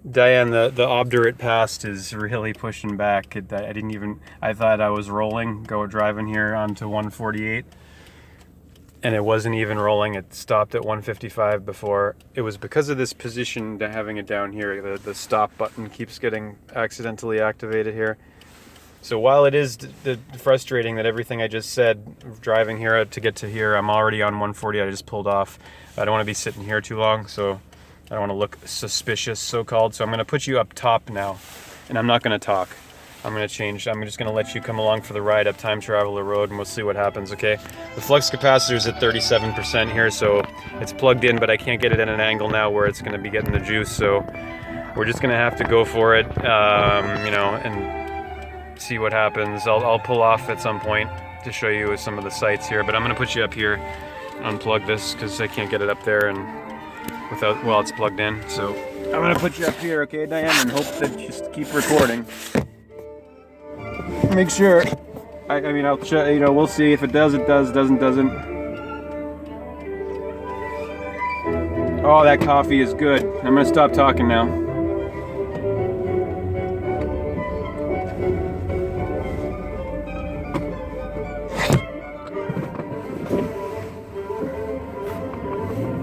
Diane, the obdurate past is really pushing back. I thought I was rolling, driving here onto 148, and it wasn't even rolling. It stopped at 155 before. It was because of this position to having it down here. The stop button keeps getting accidentally activated here. So while it is frustrating that everything I just said, driving here to get to here, I'm already on 140. I just pulled off. I don't want to be sitting here too long, so I don't want to look suspicious, so-called. So I'm going to put you up top now, and I'm not going to talk. I'm going to change. I'm just going to let you come along for the ride up Time Traveler Road, and we'll see what happens, okay? The flux capacitor is at 37% here, so it's plugged in, but I can't get it at an angle now where it's going to be getting the juice, so we're just going to have to go for it, and see what happens. I'll pull off at some point to show you some of the sights here, but I'm going to put you up here, unplug this, because I can't get it up there and while it's plugged in. So I'm going to put you up here, okay, Diane, and hope that you just keep recording. Make sure. I'll show, we'll see. If it does, it does. Doesn't. Oh, that coffee is good. I'm going to stop talking now.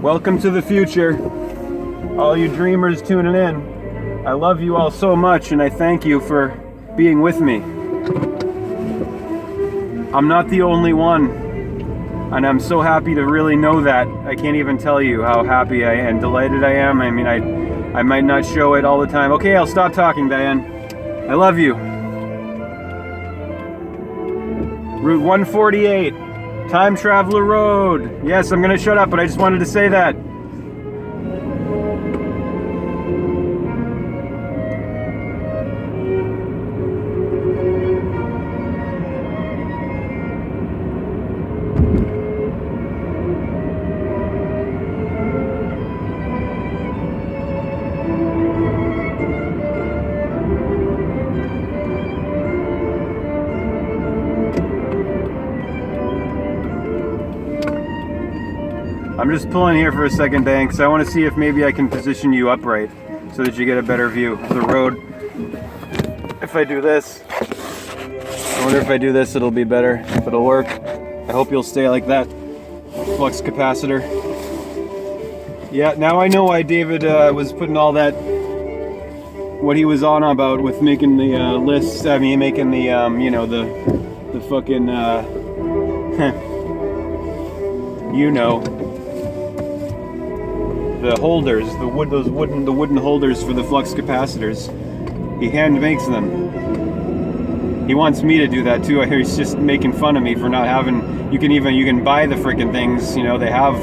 Welcome to the future, all you dreamers tuning in. I love you all so much, and I thank you for being with me. I'm not the only one, and I'm so happy to really know that. I can't even tell you how happy I am, delighted I am. I mean, I might not show it all the time. Okay, I'll stop talking, Diane. I love you. Route 148. Time Traveler Road. Yes, I'm gonna shut up, but I just wanted to say that. I'm just pulling here for a second, Dan, because I want to see if maybe I can position you upright so that you get a better view of the road. If I do this, I wonder if I do this it'll be better, if it'll work. I hope you'll stay like that. Flux capacitor. Yeah, now I know why David was putting all that, what he was on about with making the lists, making the, the fucking, the holders, the wooden holders for the flux capacitors. He hand makes them. He wants me to do that too. I hear he's just making fun of me for not having. You can buy the freaking things. They have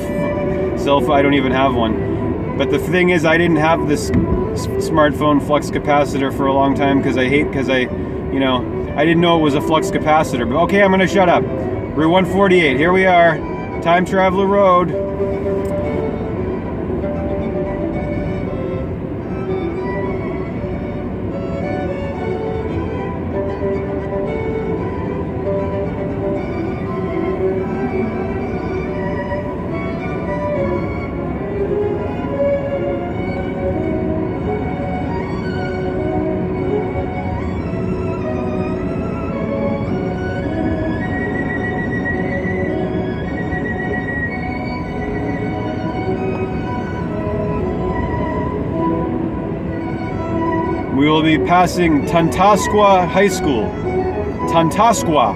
I don't even have one. But the thing is, I didn't have this smartphone flux capacitor for a long time because I didn't know it was a flux capacitor. But okay, I'm gonna shut up. Route 148. Here we are, Time Traveler Road. We will be passing Tantasqua High School. Tantasqua.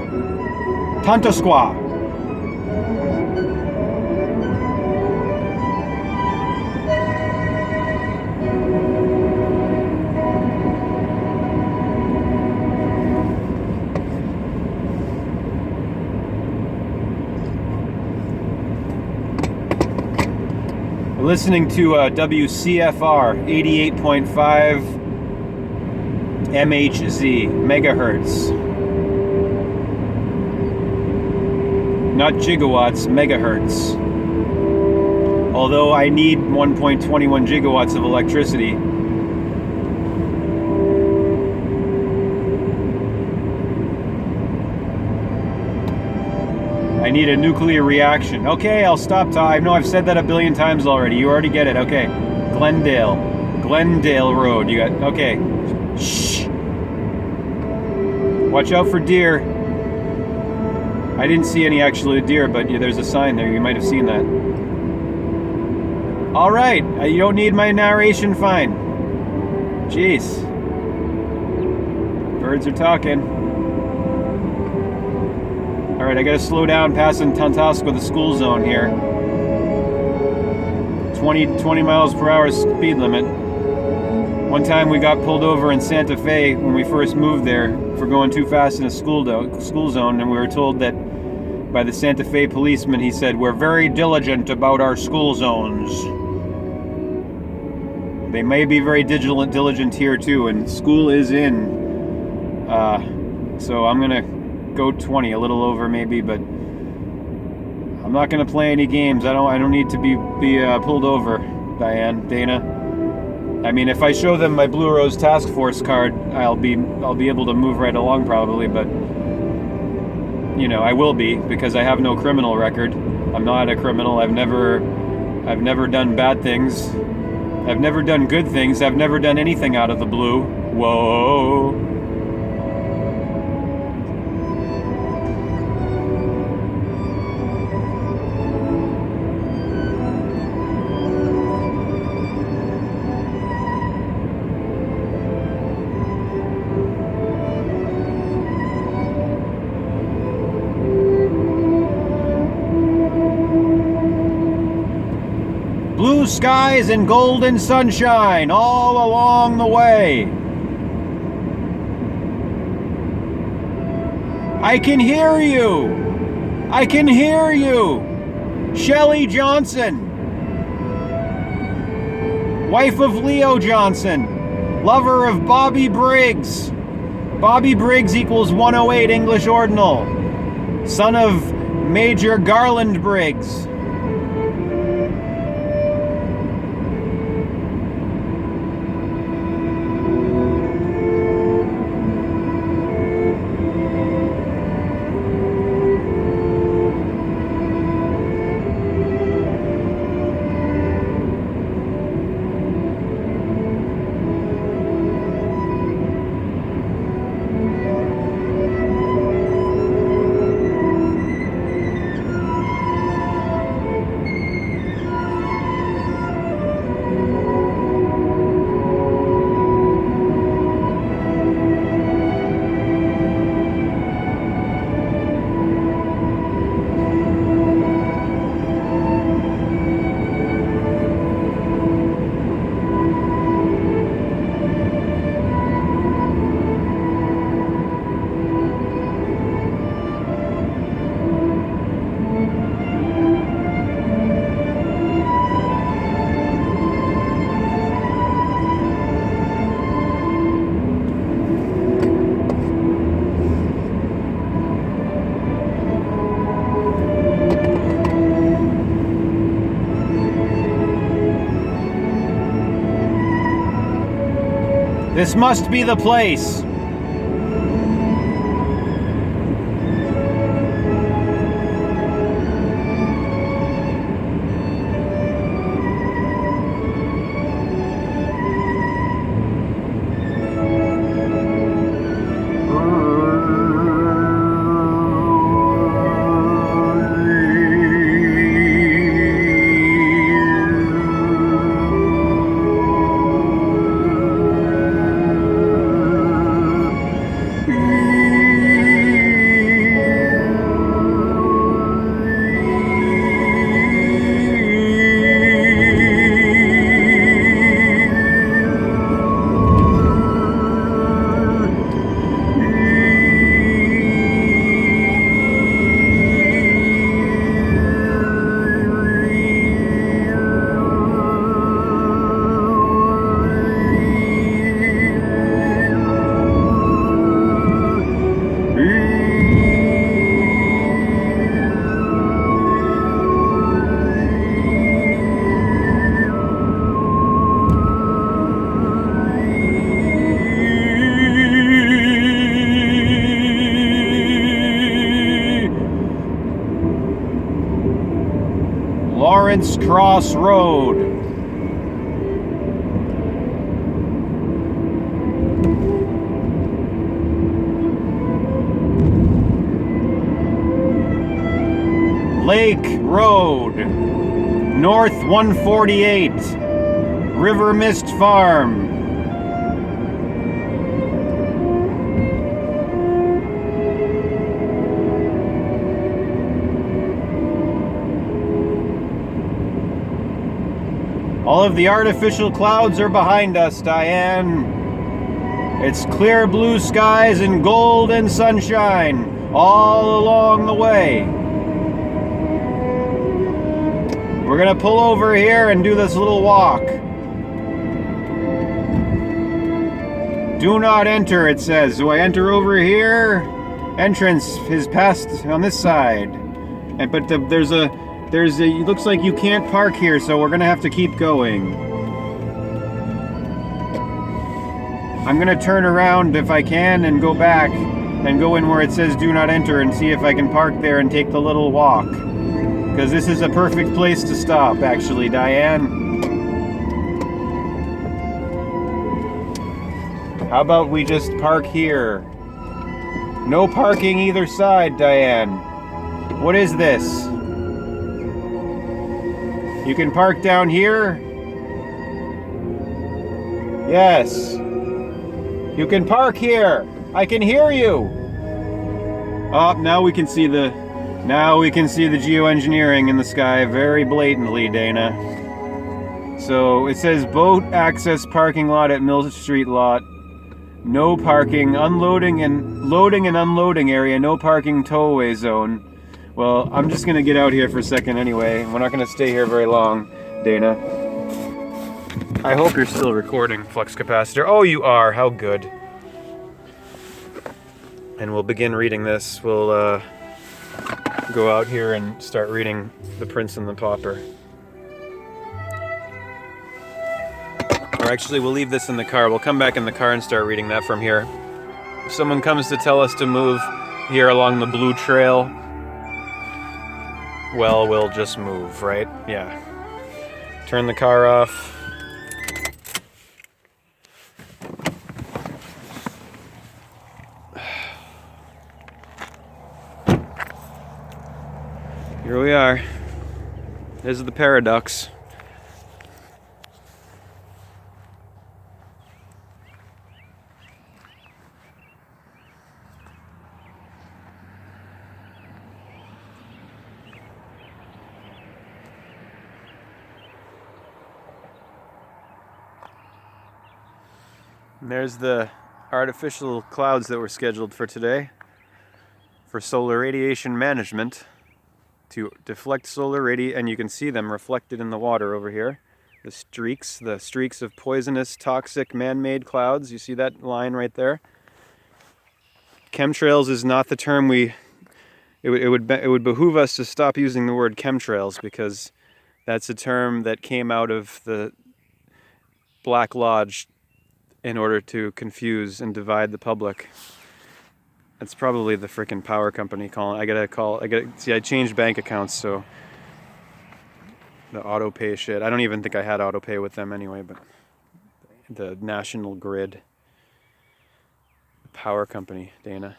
We're listening to WCFR 88.5 MHZ, megahertz. Not gigawatts, megahertz. Although I need 1.21 gigawatts of electricity. I need a nuclear reaction. Okay, I'll stop talking. I know I've said that a billion times already. You already get it. Okay. Glendale. Glendale Road. You got, okay. Shh. Watch out for deer. I didn't see any actually deer, but yeah, there's a sign there. You might have seen that. All right. You don't need my narration. Fine. Jeez. Birds are talking. All right, I gotta slow down passing Tantasco, the school zone here. 20 miles per hour speed limit. One time we got pulled over in Santa Fe when we first moved there for going too fast in a school zone, and we were told that by the Santa Fe policeman. He said, "We're very diligent about our school zones." They may be very diligent here too, and school is in. So I'm gonna go 20, a little over maybe, but I'm not gonna play any games. I don't need to be pulled over, Dana. I mean, if I show them my Blue Rose Task Force card, I'll be able to move right along probably, but you know, I will be, because I have no criminal record. I'm not a criminal. I've never done bad things. I've never done good things. I've never done anything out of the blue. Whoa. Blue skies and golden sunshine all along the way. I can hear you. I can hear you. Shelley Johnson, wife of Leo Johnson, lover of Bobby Briggs. Bobby Briggs equals 108 English Ordinal, son of Major Garland Briggs. This must be the place. Lawrence Cross Road. Lake Road, North 148, River Mist Farm. All of the artificial clouds are behind us, Diane. It's clear blue skies and gold and sunshine all along the way. We're gonna pull over here and do this little walk. Do not enter, it says. Do I enter over here? Entrance is past on this side. But there's a, it looks like you can't park here, so we're gonna have to keep going. I'm gonna turn around if I can and go back and go in where it says do not enter and see if I can park there and take the little walk. Because this is a perfect place to stop, actually, Diane. How about we just park here? No parking either side, Diane. What is this? You can park down here? Yes. You can park here. I can hear you. Oh, now we can see the geoengineering in the sky very blatantly, Dana. So it says boat access parking lot at Mill Street lot. No parking, loading and unloading area, no parking towaway zone. Well, I'm just gonna get out here for a second anyway. We're not gonna stay here very long, Dana. I hope you're still recording, Flux Capacitor. Oh, you are, how good. And we'll begin reading this. We'll go out here and start reading The Prince and the Pauper. Or actually, we'll leave this in the car. We'll come back in the car and start reading that from here. If someone comes to tell us to move here along the blue trail, well, we'll just move, right? Yeah. Turn the car off. Here we are. This is the Paradox. And there's the artificial clouds that were scheduled for today for solar radiation management to deflect solar radiation, and you can see them reflected in the water over here. The streaks of poisonous, toxic, man-made clouds. You see that line right there? Chemtrails is not the term it would behoove us to stop using the word chemtrails, because that's a term that came out of the Black Lodge in order to confuse and divide the public. It's probably the frickin' power company calling. I changed bank accounts, so the auto pay shit. I don't even think I had auto pay with them anyway, but the National Grid, the power company, Dana.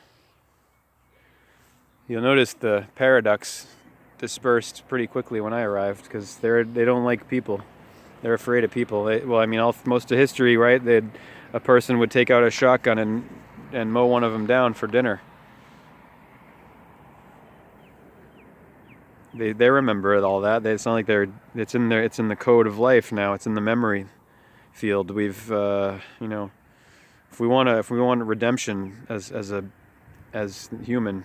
You'll notice the Paradox dispersed pretty quickly when I arrived, because they don't like people. They're afraid of people. Most of history, right? A person would take out a shotgun and mow one of them down for dinner. They remember all that. It's not like it's in the code of life now. It's in the memory field. We've if we want redemption as human,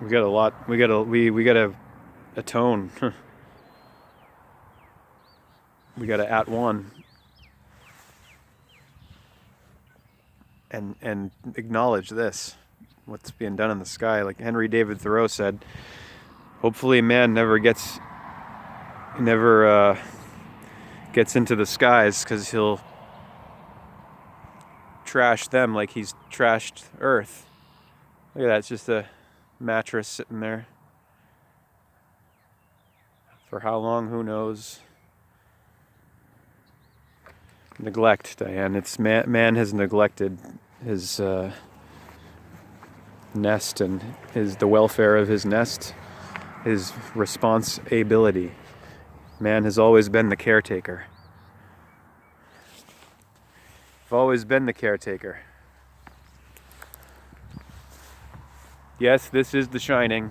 we gotta atone. We gotta at one and acknowledge this, what's being done in the sky. Like Henry David Thoreau said, hopefully man never gets into the skies, because he'll trash them like he's trashed Earth. Look at that, it's just a mattress sitting there. For how long, who knows? Neglect, Diane. It's man has neglected his nest and the welfare of his nest his responsibility. Man has always been the caretaker. I've always been the caretaker. Yes, this is The Shining.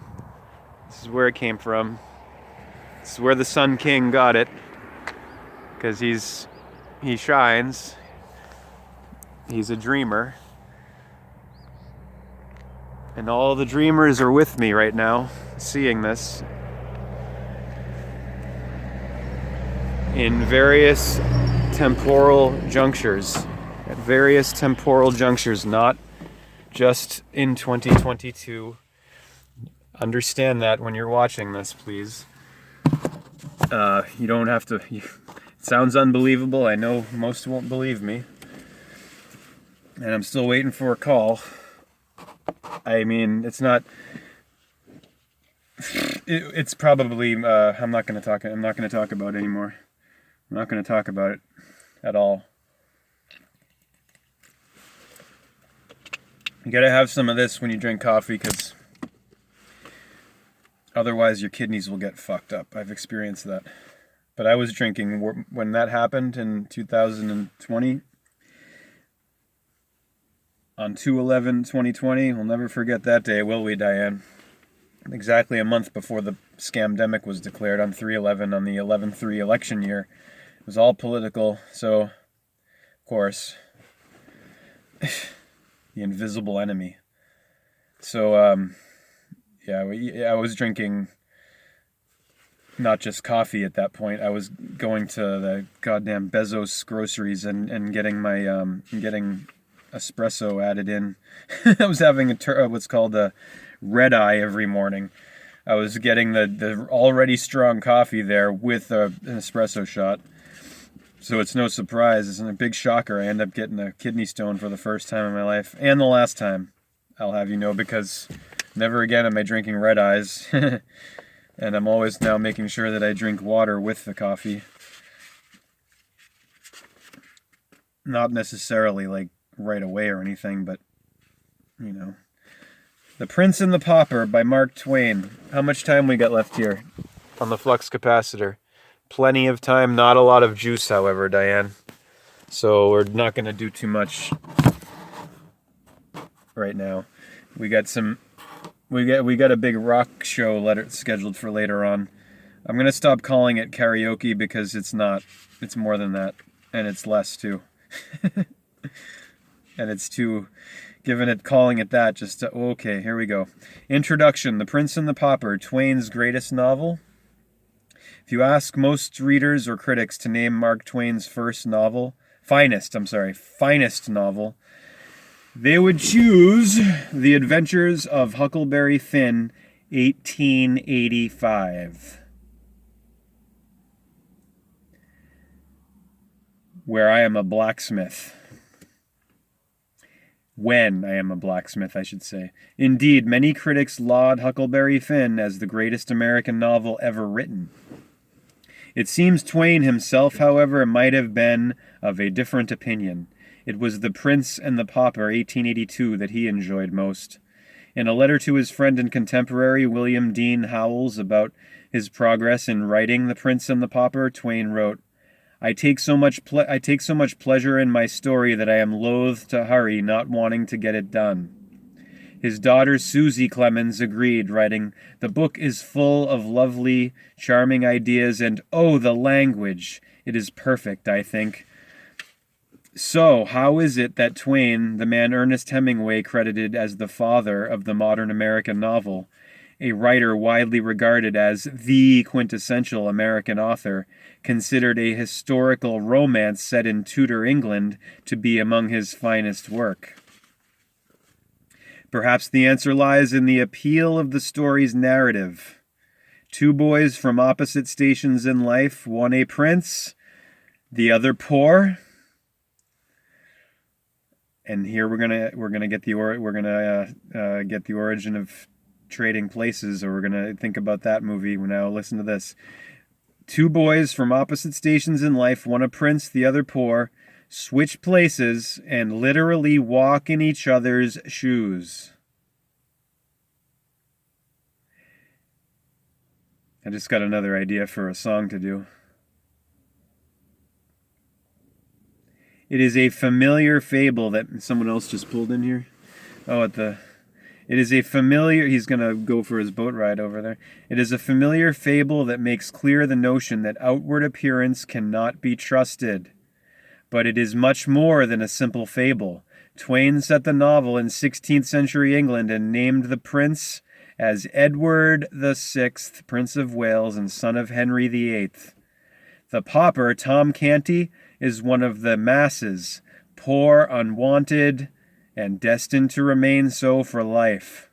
This is where it came from. This is where the Sun King got it. Because he shines. He's a dreamer. And all the dreamers are with me right now, seeing this. In various temporal junctures. At various temporal junctures, not just in 2022. Understand that when you're watching this, please. You don't have to... It sounds unbelievable. I know most won't believe me. And I'm still waiting for a call. I mean, it's not... It's probably... I'm not going to talk about it anymore. I'm not going to talk about it at all. You gotta have some of this when you drink coffee, because otherwise your kidneys will get fucked up. I've experienced that. But I was drinking when that happened in 2020. On 2/11/2020, we'll never forget that day, will we, Diane? Exactly a month before the scamdemic was declared on 3/11, on the 11/3 election year. It was all political, so, of course, the invisible enemy. So, I was drinking not just coffee at that point. I was going to the goddamn Bezos groceries and getting my getting espresso added in. I was having what's called a red eye every morning. I was getting the already strong coffee there with an espresso shot. So it's no surprise, it's a big shocker. I end up getting a kidney stone for the first time in my life. And the last time, I'll have you know, because never again am I drinking red eyes. And I'm always now making sure that I drink water with the coffee. Not necessarily like right away or anything, but, you know. The Prince and the Pauper by Mark Twain. How much time we got left here on the flux capacitor? Plenty of time, not a lot of juice, however, Diane. So we're not going to do too much right now. We got a big rock show scheduled for later on. I'm going to stop calling it karaoke because it's not. It's more than that, and it's less too. And it's too, calling it that, okay, here we go. Introduction, The Prince and the Pauper, Twain's greatest novel. If you ask most readers or critics to name Mark Twain's finest novel, they would choose The Adventures of Huckleberry Finn, 1885. Where I am a blacksmith. When I am a blacksmith, I should say. Indeed, many critics laud Huckleberry Finn as the greatest American novel ever written. It seems Twain himself, however, might have been of a different opinion. It was The Prince and the Pauper, 1882, that he enjoyed most. In a letter to his friend and contemporary William Dean Howells about his progress in writing The Prince and the Pauper, Twain wrote, I take so much pleasure in my story that I am loath to hurry, not wanting to get it done. His daughter Susie Clemens agreed, writing, the book is full of lovely, charming ideas, and oh, the language! It is perfect, I think. So, how is it that Twain, the man Ernest Hemingway credited as the father of the modern American novel, a writer widely regarded as the quintessential American author, considered a historical romance set in Tudor England to be among his finest work? Perhaps the answer lies in the appeal of the story's narrative. Two boys from opposite stations in life, one a prince, the other poor. And here we're gonna get the origin of Trading Places, or we're gonna think about that movie. Now listen to this. Two boys from opposite stations in life, one a prince, the other poor, switch places and literally walk in each other's shoes. I just got another idea for a song to do. It is a familiar fable that someone else just pulled in here. It is a familiar... He's going to go for his boat ride over there. It is a familiar fable that makes clear the notion that outward appearance cannot be trusted. But it is much more than a simple fable. Twain set the novel in 16th century England and named the prince as Edward VI, Prince of Wales and son of Henry VIII. The pauper, Tom Canty, is one of the masses, poor, unwanted, and destined to remain so for life.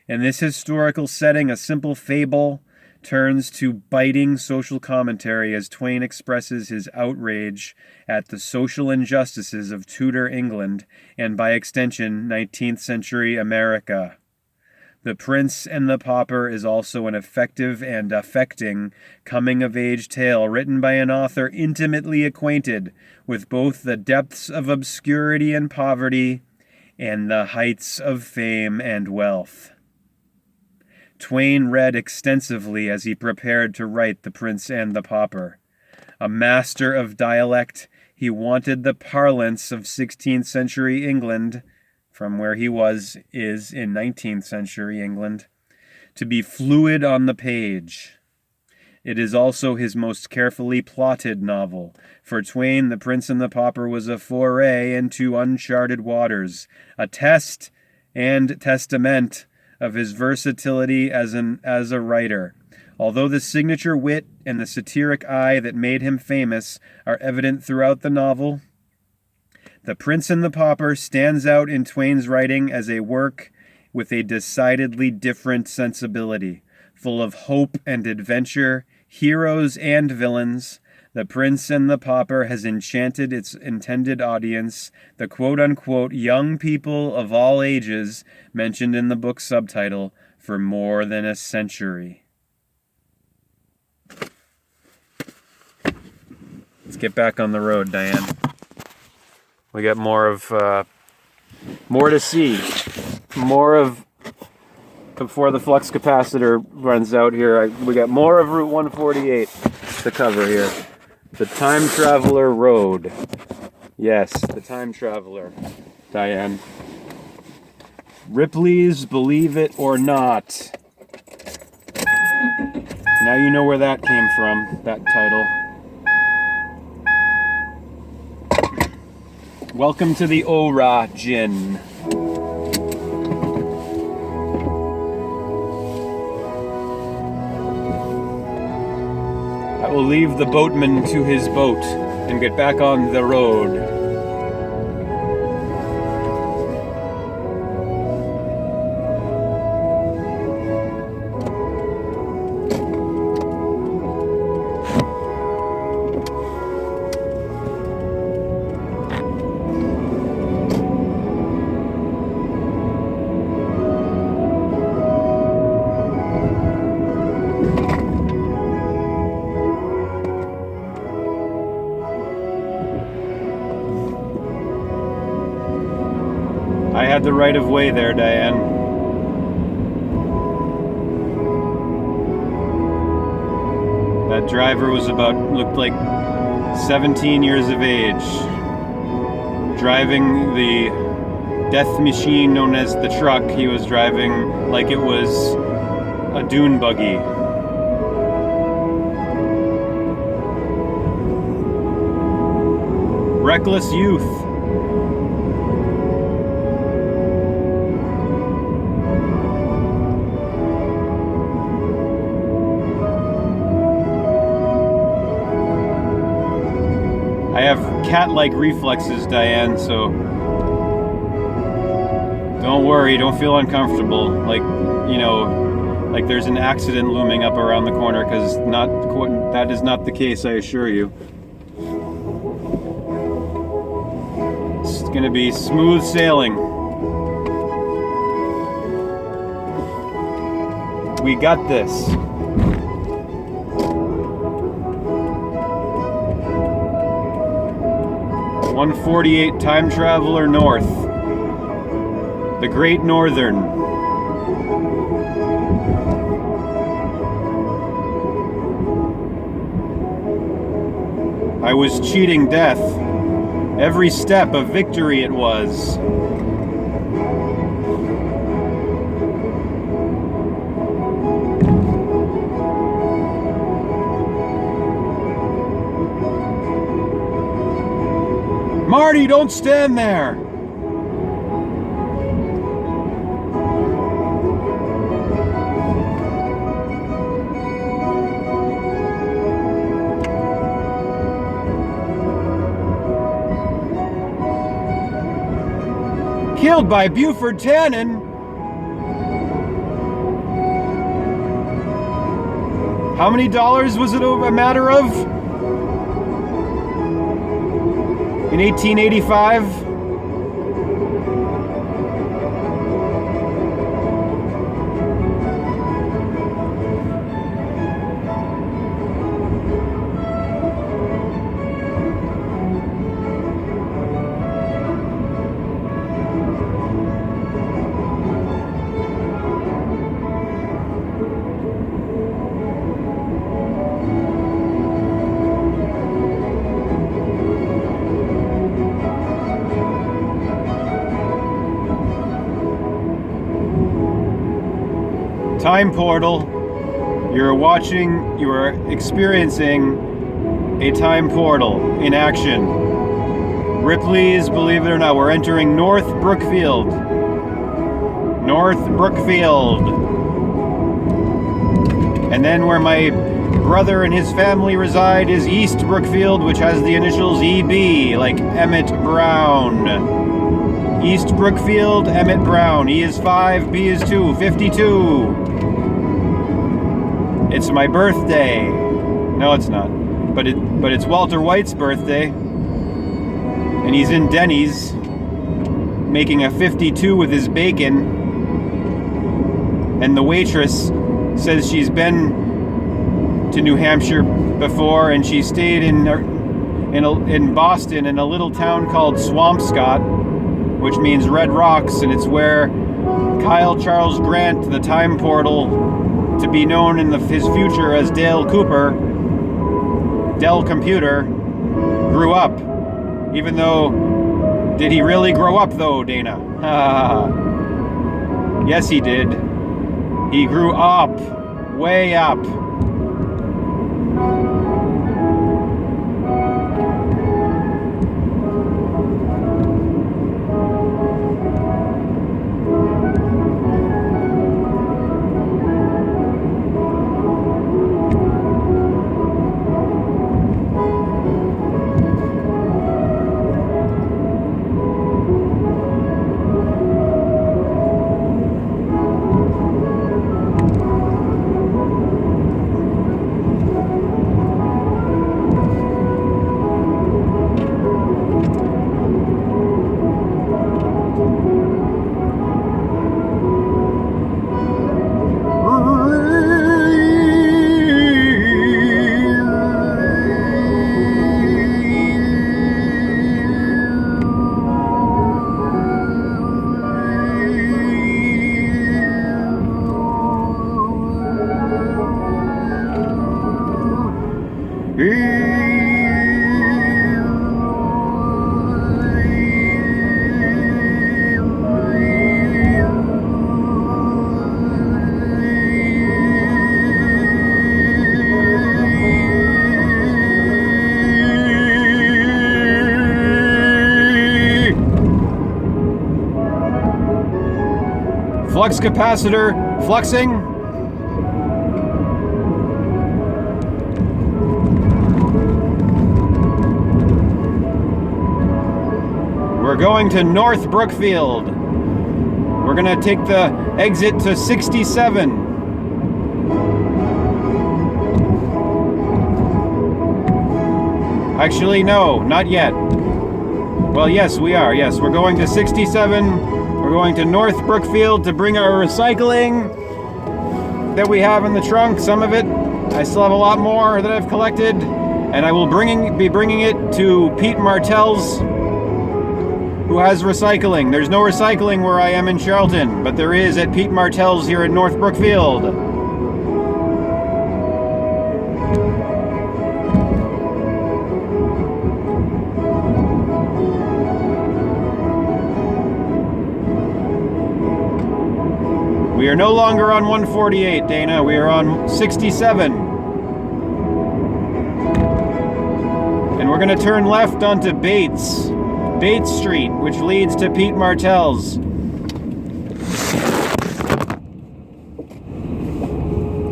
In this historical setting, a simple fable turns to biting social commentary as Twain expresses his outrage at the social injustices of Tudor England and, by extension, 19th century America. The Prince and the Pauper is also an effective and affecting coming-of-age tale written by an author intimately acquainted with both the depths of obscurity and poverty and the heights of fame and wealth. Twain read extensively as he prepared to write The Prince and the Pauper. A master of dialect, he wanted the parlance of 16th century England, from where he is in 19th century England, to be fluid on the page. It is also his most carefully plotted novel. For Twain, The Prince and the Pauper was a foray into uncharted waters, a test and testament of his versatility as a writer. Although the signature wit and the satiric eye that made him famous are evident throughout the novel, The Prince and the Pauper stands out in Twain's writing as a work with a decidedly different sensibility, full of hope and adventure, heroes and villains. The Prince and the Pauper has enchanted its intended audience, the quote-unquote young people of all ages mentioned in the book's subtitle, for more than a century. Let's get back on the road, Diane. We got more to see. More of, before the flux capacitor runs out here, we got more of Route 148 to cover here. The Time Traveler Road. Yes, the Time Traveler, Diane. Ripley's Believe It or Not. Now you know where that came from, that title. Welcome to the Origin. I will leave the boatman to his boat and get back on the road. I had the right of way there, Diane. That driver was looked like 17 years of age, driving the death machine known as the truck. He was driving like it was a dune buggy. Reckless youth. I have cat-like reflexes, Diane, so don't worry, don't feel uncomfortable. Like, you know, like there's an accident looming up around the corner, because that is not the case, I assure you. It's gonna be smooth sailing. We got this. .148 Time Traveler North. The Great Northern. I was cheating death. Every step of victory it was. Marty, don't stand there! Killed by Buford Tannen. How many dollars was it a matter of? In 1885? Time portal. You are experiencing a time portal in action. Ripley's, believe it or not, we're entering North Brookfield. North Brookfield. And then where my brother and his family reside is East Brookfield, which has the initials EB, like Emmett Brown. East Brookfield, Emmett Brown. E is 5, B is 2, 52. It's my birthday. No, it's not. But it's Walter White's birthday. And he's in Denny's making a 52 with his bacon. And the waitress says she's been to New Hampshire before, and she stayed in Boston in a little town called Swampscott, which means Red Rocks, and it's where Kyle Charles Grant, the time portal, to be known in his future as Dale Cooper, Dell Computer, grew up. Even though, did he really grow up though, Dana? Yes, he did. He grew up, way up. Flux capacitor fluxing. We're going to North Brookfield. We're gonna take the exit to 67. Actually, no, not yet. Well, yes, we are. Yes, we're going to 67. We're going to North Brookfield to bring our recycling that we have in the trunk. Some of it, I still have a lot more that I've collected, and I will be bringing it to Pete Martell's, who has recycling. There's no recycling where I am in Charlton, but there is at Pete Martell's here in North Brookfield. We are no longer on 148, Dana. We are on 67. And we're gonna turn left onto Bates Street, which leads to Pete Martell's.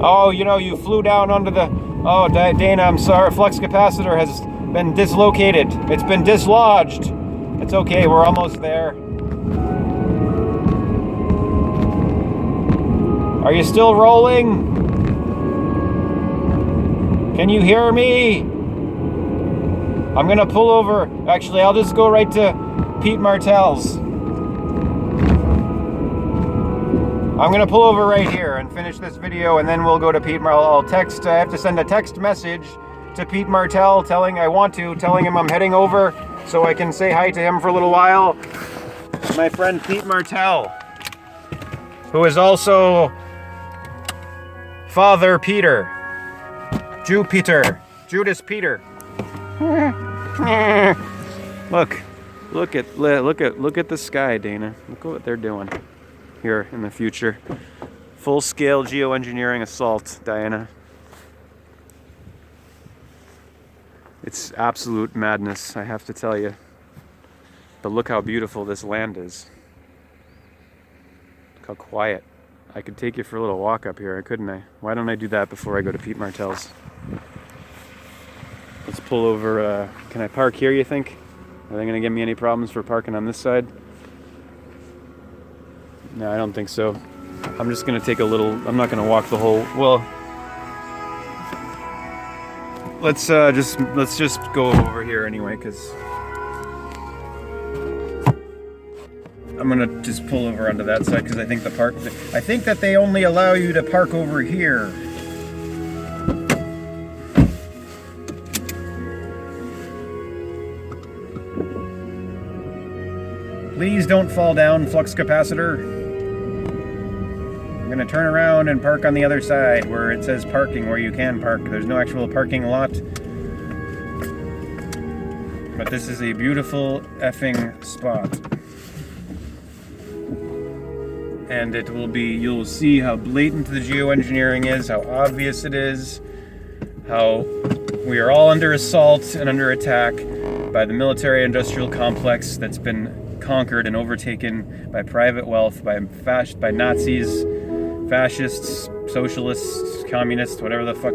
Oh, you know, you flew down onto the... Oh, Dana, I'm sorry. Flux capacitor has been dislocated. It's been dislodged. It's okay, we're almost there. Are you still rolling? Can you hear me? I'm gonna pull over. Actually, I'll just go right to Pete Martell's. I'm gonna pull over right here and finish this video, and then we'll go to Pete Martell. I have to send a text message to Pete Martell telling him I'm heading over so I can say hi to him for a little while. My friend Pete Martell, who is also Father Peter, Judas Peter. Look at the sky, Dana. Look at what they're doing here in the future. Full-scale geoengineering assault, Diana. It's absolute madness, I have to tell you. But look how beautiful this land is. Look how quiet. I could take you for a little walk up here, couldn't I? Why don't I do that before I go to Pete Martell's? Let's pull over. Can I park here, you think? Are they going to give me any problems for parking on this side? No, I don't think so. I'm just going to take a little... I'm not going to walk the whole... Well... Let's just go over here anyway, because... I'm going to just pull over onto that side, because I think I think that they only allow you to park over here. Please don't fall down, flux capacitor. I'm gonna turn around and park on the other side where it says parking, where you can park. There's no actual parking lot. But this is a beautiful effing spot. And it will be, you'll see how blatant the geoengineering is, how obvious it is, how we are all under assault and under attack by the military-industrial complex that's been conquered and overtaken by private wealth, by Nazis, fascists, socialists, communists, whatever the fuck